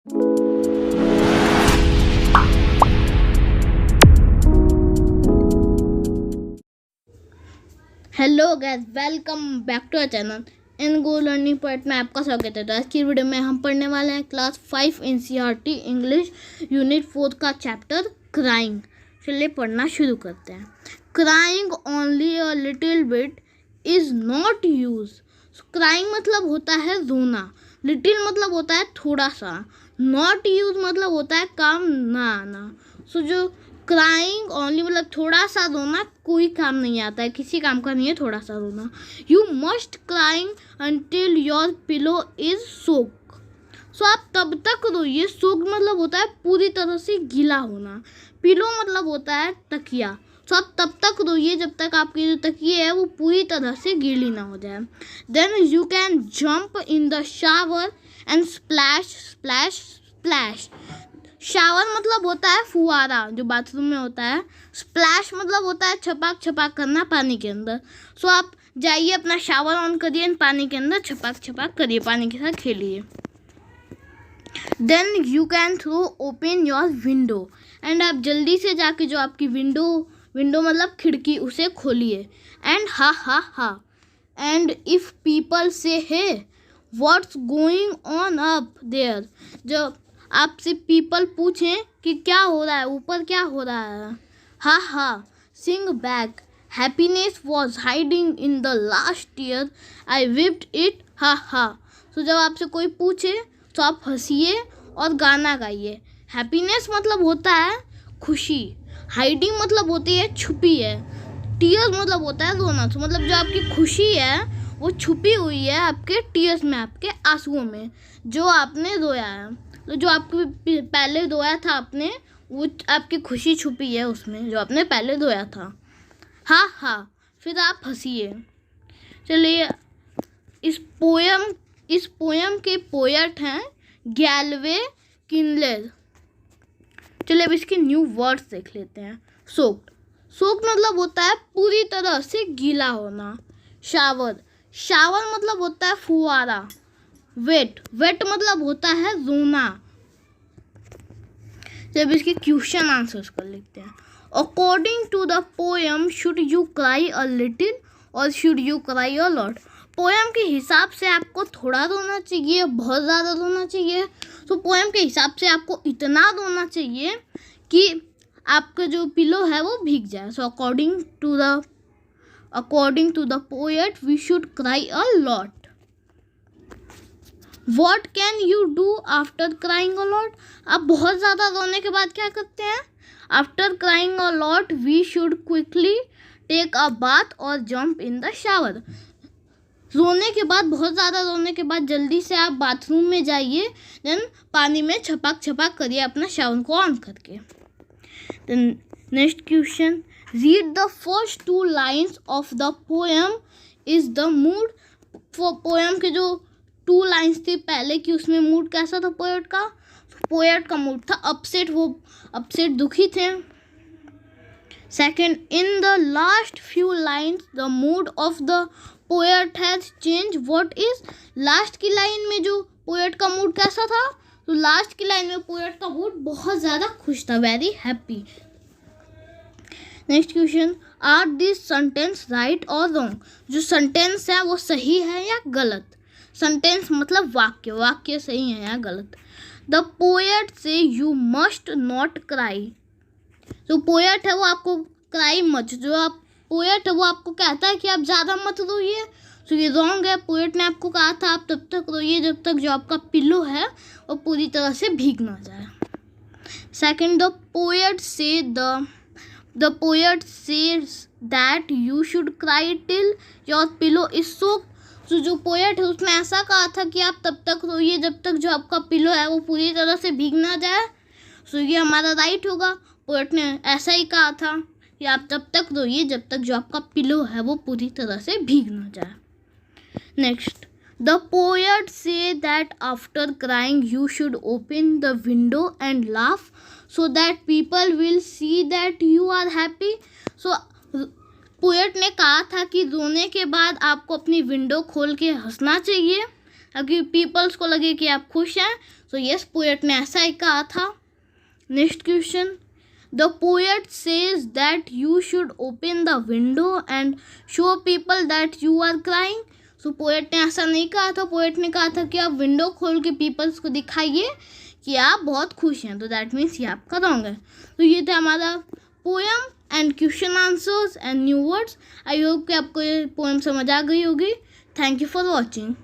Hello guys, welcome back to our channel in Go Learning Point में आपका स्वागत है। तो आज की वीडियो में हम पढ़ने वाले हैं क्लास 5 एनसीईआरटी इंग्लिश यूनिट 4 का चैप्टर क्राइंग। चलिए पढ़ना शुरू करते हैं। Crying only a little bit is not use. Crying मतलब होता है रोना, लिटिल मतलब होता है थोड़ा सा, नॉट यूज मतलब होता है काम ना आना। सो जो क्राइंग ओनली मतलब थोड़ा सा रोना कोई काम नहीं आता है, किसी काम का नहीं है थोड़ा सा रोना। You must crying until your pillow is soak. So आप तब तक रोइए। सोक मतलब होता है पूरी तरह से गीला होना, पिलो मतलब होता है तकिया। सो आप तब तक रोइए जब तक आपकी जो तकिए है वो पूरी तरह से गीली ना हो जाए। Then you can jump in the shower and splash splash splash. Shower मतलब होता है फुहारा जो बाथरूम में होता है। स्प्लैश मतलब होता है छपाक छपाक करना पानी के अंदर। सो आप जाइए अपना शावर ऑन करिए, पानी के अंदर छपाक छपाक करिए, पानी के साथ खेलिए। Then you can throw open your window. And आप जल्दी से जाके जो आपकी विंडो मतलब खिड़की, उसे खोलिए। एंड हा हा हा। And if people say hey what's going on up there, जो आपसे पीपल पूछें कि क्या हो रहा है, ऊपर क्या हो रहा है, हा हा sing back happiness was hiding in the last year I whipped it हा हा। तो जब आपसे कोई पूछे तो आप हंसिए और गाना गाइए। हैप्पीनेस मतलब होता है खुशी, हाइडिंग मतलब होती है छुपी है, टीयर्स मतलब होता है रोना। तो मतलब जो आपकी खुशी है वो छुपी हुई है आपके टीयर्स में, आपके आंसुओं में जो आपने रोया है। तो जो आपके पहले रोया था आपने, वो आपकी खुशी छुपी है उसमें जो आपने पहले रोया था। हाँ हाँ, फिर आप हंसिए। चलिए इस पोयम के पोएट हैं गैल्वे किनलेर। चलिए अब इसके न्यू वर्ड्स देख लेते हैं। सोक्ड, सोक्ड मतलब होता है पूरी तरह से गीला होना। शावर, शावर मतलब होता है फुहारा। वेट, वेट मतलब होता है रोना। जब इसके क्वेश्चन आंसर्स कर लेते हैं। According to the poem should you cry a little or should you cry a lot. Poem के हिसाब से आपको थोड़ा रोना चाहिए, बहुत ज़्यादा रोना चाहिए। तो पोएम के हिसाब से आपको इतना रोना चाहिए कि आपका जो पिलो है वो भीग जाए। So according to the poet we should cry a lot. What can you do after crying a lot? आप बहुत ज़्यादा रोने के बाद क्या करते हैं? After crying a lot, we should quickly take a bath or jump in the shower. रोने के बाद, बहुत ज़्यादा रोने के बाद जल्दी से आप बाथरूम में जाइए, देन पानी में छपाक छपाक करिए अपना शावर को ऑन करके। Then next question, read the first 2 lines of the poem is the mood. Poem के जो 2 लाइन्स थी पहले की, उसमें मूड कैसा था पोएट का? पोएट का मूड था अपसेट, वो अपसेट दुखी थे। Second, in the last few lines the mood off the poet has change. What is? Last की लाइन में जो पोएट का मूड कैसा था? तो लास्ट की लाइन में पोएट का मूड बहुत ज़्यादा खुश था, very happy. Next question, are this sentence right और रॉन्ग? जो सेंटेंस है वो सही है या गलत? सेंटेंस मतलब वाक्य, वाक्य सही है या गलत? द पोएट से यू मस्ट नॉट क्राई। जो पोएट है वो आपको क्राई मत, जो आप पोएट है वो आपको कहता है कि आप ज़्यादा मत रोइए। तो ये रॉन्ग है। पोएट ने आपको कहा था आप तब तक रोइए जब तक जो आपका पिलो है वो पूरी तरह से भीग ना जाए। Second, the poet says that you should cry till your pillow is soaked. तो जो पोएट है उसने ऐसा कहा था कि आप तब तक रोइए जब तक जो आपका पिलो है वो पूरी तरह से भीग ना जाए। सो ये हमारा राइट होगा। पोएट ने ऐसा ही कहा था कि आप तब तक रोइए जब तक जो आपका पिलो है वो पूरी तरह से भीग ना जाए। Next, the poet says that after crying you should open the window and laugh so that people will see that you are happy. So poet ने कहा था कि रोने के बाद आपको अपनी विंडो खोल के हंसना चाहिए ताकि पीपल्स को लगे कि आप खुश हैं। सो यस, पोएट ने ऐसा ही कहा था। Next question, the poet says that you should open the window and show people that you are crying. So poet ने ऐसा नहीं कहा था, पोएट ने कहा था कि आप विंडो खोल के पीपल्स को दिखाइए कि आप बहुत खुश हैं। तो दैट मीन्स ये आपका रॉन्ग है। तो ये था हमारा poem and question answers and new words. I hope कि आपको ये पोएम समझ आ गई होगी। Thank you for watching.